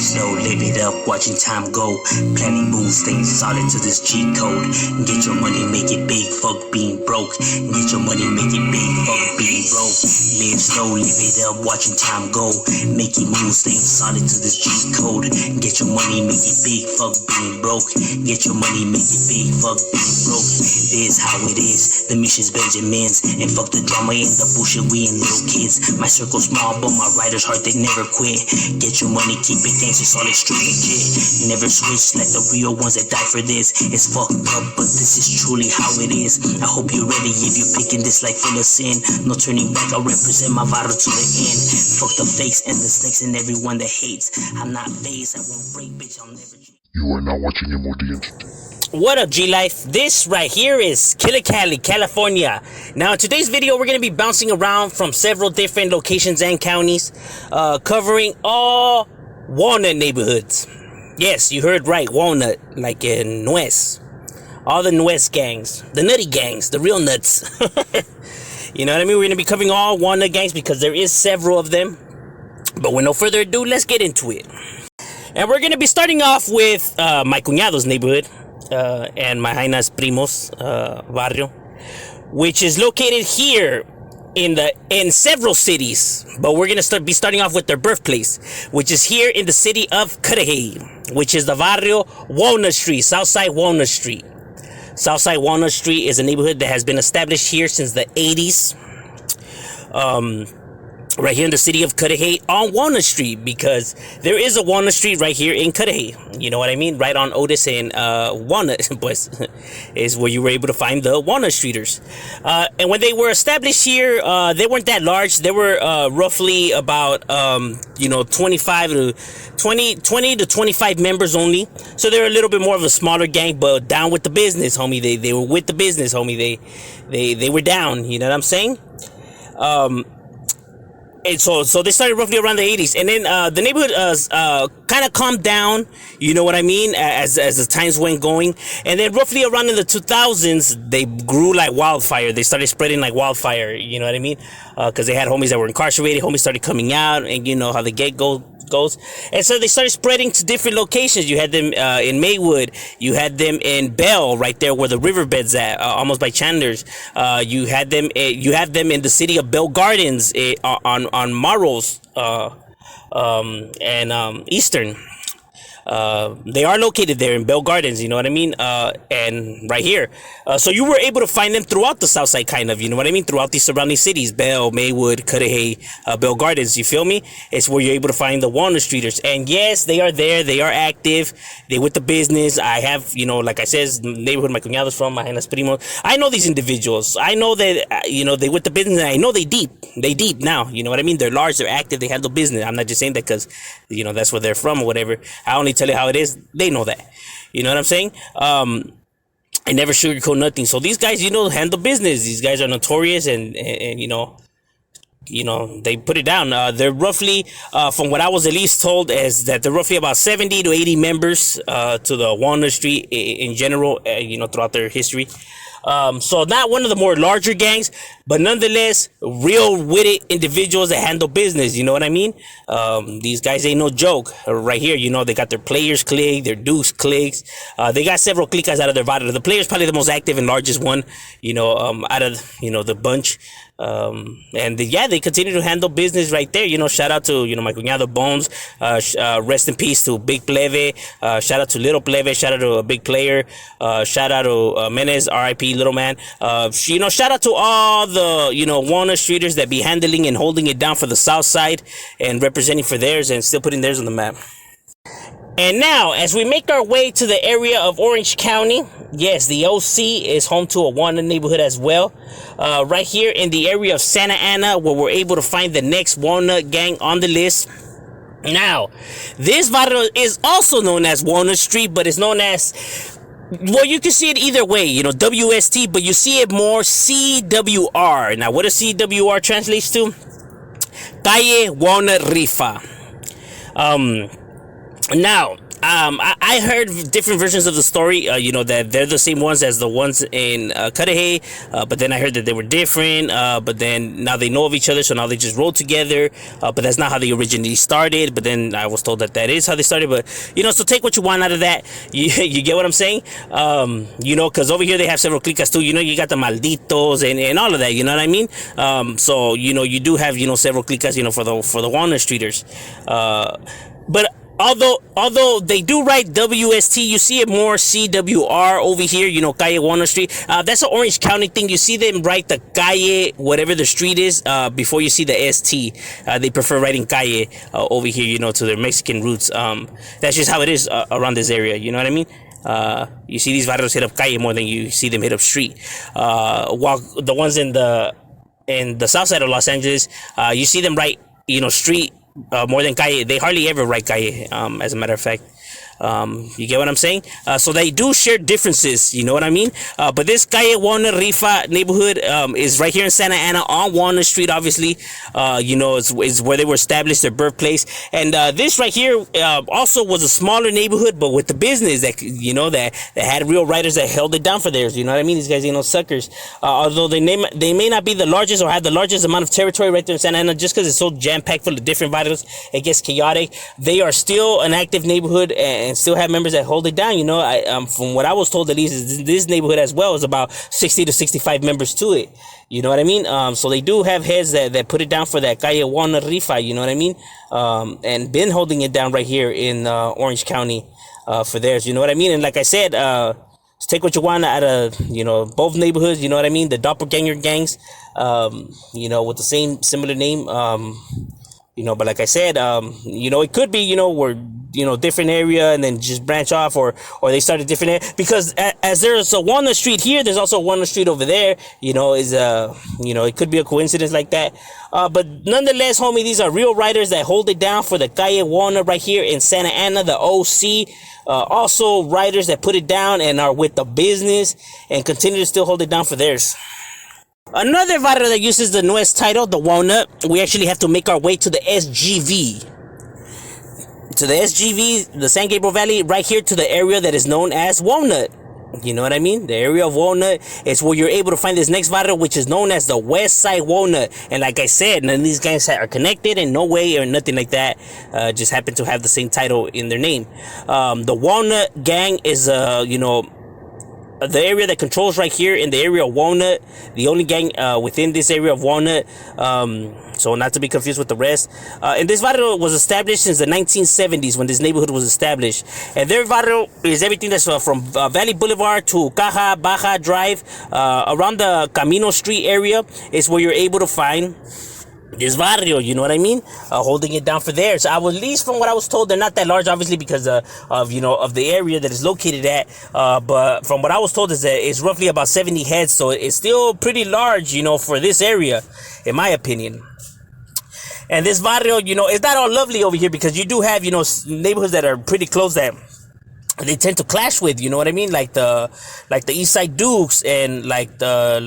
slow, live it up, watching time go. Planning moves, staying solid to this cheat code. Get your money, make it big, fuck being broke. Get your money, make it big, fuck being broke. Live slow, live it up, watching time go. Making moves, staying solid to this cheat code. Get your money, make it big, fuck being broke. Get your money, make it big, fuck being broke. This how it is, the mission's Benjamins. And fuck the drama and the bullshit, we ain't little kids. My circle small, but my riders heart, they never quit. Get your money, keep it gangsta, solid, straight legit. Never switch like the real ones that die for this. It's fucked up, but this is truly how it is. I hope you're ready if you're picking this like full of sin. No turning back, I'll represent my vital to the end. Fuck the fakes and the snakes and everyone that hates. I'm not phased, I won't break, bitch, I'll never. You are now watching M.O.D. What up, G-Life? This right here is Killer Cali, California. Now, in today's video, we're going to be bouncing around from several different locations and counties, covering all Walnut neighborhoods. Yes, you heard right, Walnut, like in Nuez. All the Nuez gangs, the nutty gangs, the real nuts. You know what I mean? We're going to be covering all Walnut gangs because there is several of them. But with no further ado, let's get into it. And we're going to be starting off with my cuñado's neighborhood. And my Jainas Primos barrio, which is located here in several cities, but we're gonna be starting off with their birthplace, which is here in the city of Cudahy, which is the barrio Walnut Street, Southside Walnut Street. Southside Walnut Street is a neighborhood that has been established here since the 80s. Right here in the city of Cudahy on Walnut Street, because there is a Walnut Street right here in Cudahy. You know what I mean? Right on Otis and Walnut, pues, is where you were able to find the Walnut Streeters. And when they were established here, they weren't that large. They were roughly about 25 to 20 to 25 members only. So they're a little bit more of a smaller gang, but down with the business, homie. They were with the business, homie. They were down. You know what I'm saying? And so they started roughly around the 80s, and then the neighborhood kind of calmed down, you know what I mean, as the times went going. And then roughly around in the 2000s, they grew like wildfire. They started spreading like wildfire, you know what I mean, because they had homies that were incarcerated. Homies started coming out, and you know how the get goes. And so they started spreading to different locations. You had them in Maywood. You had them in Bell, right there where the riverbed's at, almost by Chandler's. You have them in the city of Bell Gardens on Morrow's and Eastern. They are located there in Bell Gardens, you know what I mean? And right here. So you were able to find them throughout the south side, kind of, you know what I mean? Throughout these surrounding cities, Bell, Maywood, Cudahy, Bell Gardens, you feel me? It's where you're able to find the Walnut Streeters. And yes, they are there. They are active. They with the business. I have, like I said, neighborhood my cuñado's from, my Jainas Primos. I know these individuals. I know that, they with the business. I know they deep. They deep now, you know what I mean? They're large. They're active. They handle business. I'm not just saying that because, that's where they're from or whatever. I only tell you how it is. They know that, you know what I'm saying? I never sugarcoat nothing. So these guys, handle business. These guys are notorious, and they put it down. They're roughly, from what I was at least told, is that they're roughly about 70 to 80 members to the Walnut Street in general, throughout their history. So not one of the more larger gangs, but nonetheless, real witty individuals that handle business, you know what I mean? These guys ain't no joke. Right here, they got their players clique, their dukes cliques. They got several cliques out of their barrio. The players probably the most active and largest one, out of, the bunch. They continue to handle business right there. Shout out to, my cuñado Bones. Rest in peace to Big Plebe. Shout out to Little Plebe. Shout out to a big player. Shout out to Menes, R.I.P. Little Man. Shout out to all the, Walnut Streeters that be handling and holding it down for the South Side and representing for theirs and still putting theirs on the map. And now, as we make our way to the area of Orange County, yes, the OC is home to a Walnut neighborhood as well. Right here in the area of Santa Ana, where we're able to find the next Walnut gang on the list. Now, this barrio is also known as Walnut Street, but it's known as, well, you can see it either way, WST, but you see it more CWR. Now, what does CWR translates to? Calle Walnut Rifa. Now, I heard different versions of the story. That they're the same ones as the ones in Cudahy, but then I heard that they were different. But then now they know of each other, so now they just roll together. But that's not how they originally started. But then I was told that that is how they started. But so take what you want out of that. You get what I'm saying? Because over here they have several clicas too. You got the malditos and all of that. You know what I mean? So you do have several clicas for the Walnut Streeters. But although they do write WST, you see it more CWR over here, Calle Walnut Street. That's an Orange County thing. You see them write the Calle, whatever the street is, before you see the ST. They prefer writing Calle over here, to their Mexican roots. That's just how it is around this area, you know what I mean? You see these barrios hit up Calle more than you see them hit up street. While the ones in the south side of Los Angeles, you see them write, street more than Calle. They hardly ever write Calle, as a matter of fact. You get what I'm saying? So they do share differences, you know what I mean? But this Calle Walnut Rifa neighborhood is right here in Santa Ana on Walnut Street, obviously. Is where they were established, their birthplace. And this right here also was a smaller neighborhood, but with the business that, that had real writers that held it down for theirs, you know what I mean? These guys ain't no suckers. Although they may not be the largest or have the largest amount of territory right there in Santa Ana, just because it's so jam-packed full of different vitals, it gets chaotic. They are still an active neighborhood and still have members that hold it down. From what I was told, at least this neighborhood as well is about 60 to 65 members to it. You know what I mean? So they do have heads that put it down for that Calle Walnut Rifa, you know what I mean? And been holding it down right here in Orange County for theirs, you know what I mean? And like I said, take what you want out of, both neighborhoods, you know what I mean? The doppelganger gangs, with the same similar name, but like I said, it could be, we're, different area and then just branch off or they start a different area, because as there's a Walnut Street here, there's also a Walnut Street over there, it could be a coincidence like that. But nonetheless, homie, these are real writers that hold it down for the Calle Walnut right here in Santa Ana, the OC. Also writers that put it down and are with the business and continue to still hold it down for theirs. Another barrio that uses the Nuez title, the Walnut, we actually have to make our way to the SGV. To the SGV, the San Gabriel Valley, right here to the area that is known as Walnut. You know what I mean? The area of Walnut is where you're able to find this next barrio, which is known as the West Side Walnut. And like I said, none of these gangs are connected in no way or nothing like that. Just happen to have the same title in their name. The Walnut gang is, the area that controls right here in the area of Walnut, the only gang within this area of Walnut, so not to be confused with the rest. And this barrio was established since the 1970s when this neighborhood was established. And their barrio is everything that's from Valley Boulevard to Caja Baja Drive, around the Camino Street area is where you're able to find this barrio, you know what I mean? Holding it down for theirs. At least from what I was told, they're not that large, obviously, because of the area that it's located at. But from what I was told is that it's roughly about 70 heads, so it's still pretty large, for this area, in my opinion. And this barrio, it's not all lovely over here because you do have, neighborhoods that are pretty close that they tend to clash with, you know what I mean? Like the East Side Dukes and like the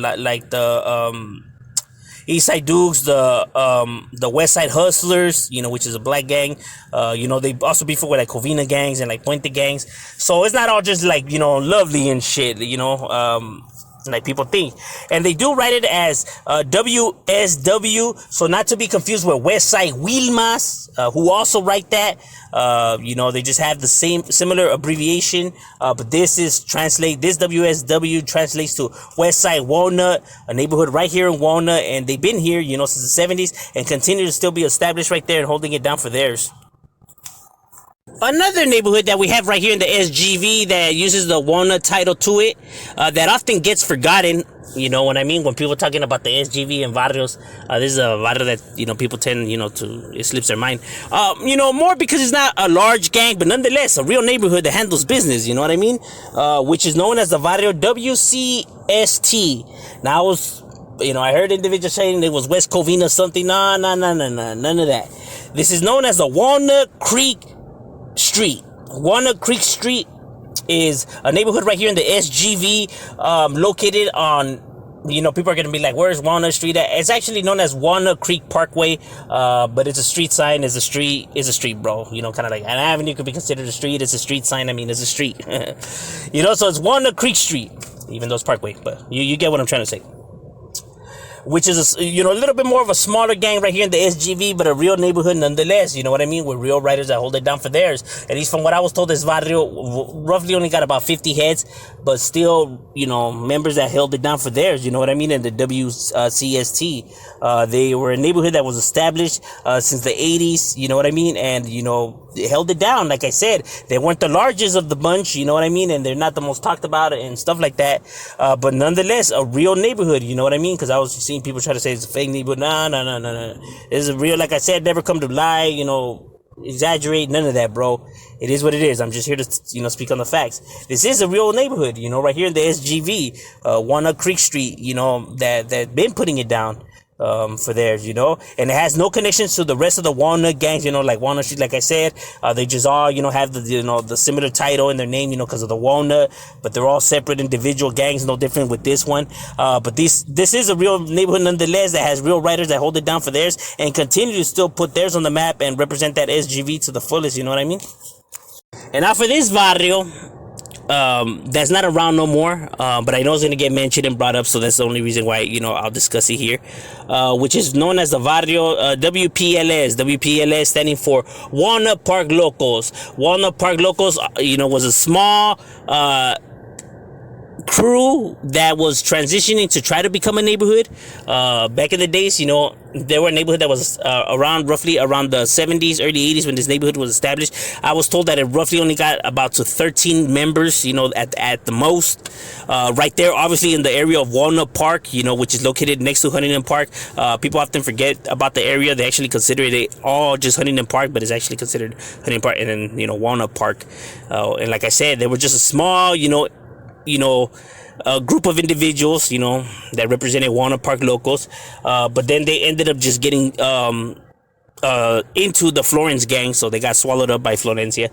East Side Dukes, the West Side Hustlers, which is a black gang. They also beef with like Covina gangs and like Puente gangs. So it's not all just like, lovely and shit, like people think. And they do write it as WSW, so not to be confused with West Side Wilmas, who also write that. They just have the similar abbreviation, but this WSW translates to West Side Walnut, a neighborhood right here in Walnut, and they've been here, since the 70s and continue to still be established right there and holding it down for theirs. Another neighborhood that we have right here in the SGV that uses the Walnut title to it, that often gets forgotten, you know what I mean? When people are talking about the SGV and Varrios, this is a barrio that, people tend, it slips their mind. More because it's not a large gang, but nonetheless, a real neighborhood that handles business, you know what I mean? Which is known as the Varrio WCST. Now, I heard individuals saying it was West Covina something. No, none of that. This is known as the Walnut Creek Street. Walnut Creek Street is a neighborhood right here in the SGV, located on you know, people are gonna be like, "Where's Walnut Street at?" It's actually known as Walnut Creek Parkway, but it's a street sign. It's a street, bro. You know, kind of like an avenue could be considered a street. It's a street sign. I mean, it's a street. You know, so it's Walnut Creek Street, even though it's Parkway. But you get what I'm trying to say. Which is, a little bit more of a smaller gang right here in the SGV, but a real neighborhood nonetheless, you know what I mean? With real writers that hold it down for theirs. At least from what I was told, this Varrio roughly only got about 50 heads, but still, members that held it down for theirs, you know what I mean? And the WCST, they were a neighborhood that was established since the 80s, you know what I mean? And, they held it down. Like I said, they weren't the largest of the bunch, you know what I mean? And they're not the most talked about and stuff like that. But nonetheless, a real neighborhood, you know what I mean? Because I was seeing people try to say it's a fake neighborhood. No. It's a real, like I said, never come to lie, exaggerate, none of that, bro. It is what it is. I'm just here to, speak on the facts. This is a real neighborhood, right here in the SGV, Walnut Creek Street, that been putting it down. For theirs, and it has no connections to the rest of the Walnut gangs, like Walnut Street, like I said, they just all, have the, the similar title in their name, because of the Walnut, but they're all separate individual gangs, no different with this one. But this is a real neighborhood nonetheless that has real writers that hold it down for theirs and continue to still put theirs on the map and represent that SGV to the fullest, you know what I mean? And now for this Varrio, that's not around no more, but I know it's going to get mentioned and brought up, so that's the only reason why, I'll discuss it here, which is known as the Varrio, WPLS standing for Walnut Park Locals. Walnut Park Locals, was a small, crew that was transitioning to try to become a neighborhood. Back in the days, there were a neighborhood that was roughly around the 70s, early 80s when this neighborhood was established. I was told that it roughly only got about to 13 members, at the most. Right there, obviously in the area of Walnut Park, which is located next to Huntington Park. People often forget about the area. They actually consider it all just Huntington Park, but it's actually considered Huntington Park and then, Walnut Park. And like I said, they were just a small, a group of individuals, that represented Walnut Park locals. But then they ended up just getting into the Florence gang, so they got swallowed up by Florencia.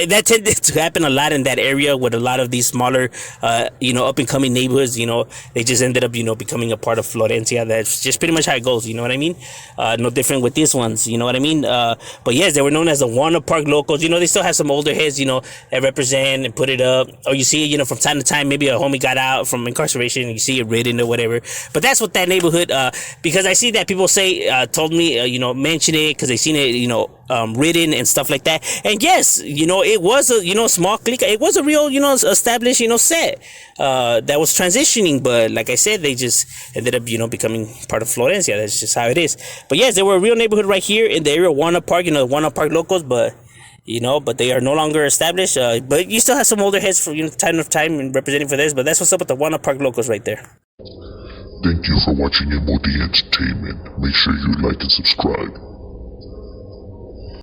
That tended to happen a lot in that area with a lot of these smaller, up and coming neighborhoods. They just ended up, becoming a part of Florencia. That's just pretty much how it goes. You know what I mean? No different with these ones. You know what I mean? But yes, they were known as the Walnut Park locals. They still have some older heads, that represent and put it up. Or you see it, from time to time, maybe a homie got out from incarceration and you see it written or whatever. But that's what that neighborhood, because I see that people say, told me, mention it because they seen it, written and stuff like that. And yes, it was a, small clique. It was a real, established, set that was transitioning. But like I said, they just ended up, becoming part of Florencia. That's just how it is. But yes, they were a real neighborhood right here in the area of Walnut Park, Walnut Park locals. But but they are no longer established. But you still have some older heads for time of time and representing for this. But that's what's up with the Walnut Park locals right there. Thank you for watching M.O.D Entertainment. Make sure you like and subscribe.